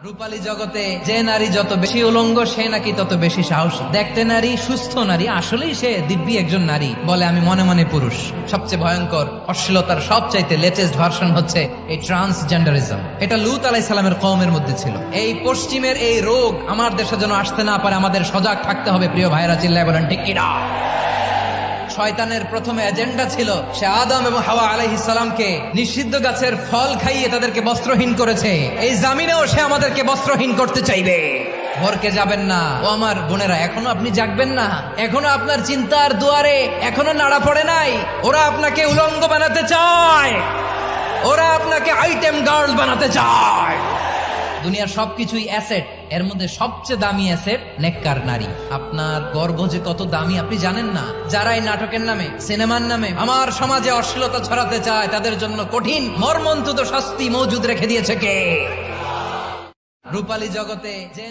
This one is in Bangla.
রূপালী জগতে যে নারী যত বেশি উলঙ্গ সে নাকি তত বেশি সাহসী। দেখতে নারী, সুস্থ নারী, আসলেই সে দিব্যি একজন নারী বলে আমি মনে মনে পুরুষ। সবচেয়ে ভয়ঙ্কর অশ্লীলতার সবচাইতে লেটেস্ট ভার্সন হচ্ছে এই ট্রান্সজেন্ডারিজম। এটা লূত আলাইহিস সালামের কওমের মধ্যে ছিল। এই পশ্চিমের এই রোগ আমার দেশে যেন আসতে না পারে, আমাদের সজাগ থাকতে হবে। প্রিয় ভাইরা, চিল্লায় বলেন ঠিক কিনা? শয়তানের প্রথম এজেন্ডা ছিল সে আদম এবং হাওয়া আলাইহিস সালামকে নিষিদ্ধ গাছের ফল খাইয়ে তাদেরকে বস্ত্রহীন করেছে। এই জামিনেও সে আমাদেরকে বস্ত্রহীন করতে চাইবে। ভরকে যাবেন না ও আমার বোনেরা, এখনো আপনি জাগবেন না? এখনো আপনার চিন্তার দুয়ারে এখনো নাড়া পড়ে নাই? ওরা আপনাকে উলঙ্গ বানাতে চায়, ওরা আপনাকে আইটেম গার্ল বানাতে চায়। দুনিয়ার সবকিছুই অ্যাসেট, এর মধ্যে সবচেয়ে দামি অ্যাসেট নেককার নারী। আপনার গর্ব যে কত দামি আপনি জানেন না? যারা এই নাটকের নামে, সিনেমার নামে আমার সমাজে অশ্লীলতা ছড়াতে চায়, তাদের জন্য কঠিন মর্মন্তুদ শাস্তি মজুদ রেখে দিয়েছে কে? রূপালী জগতে যে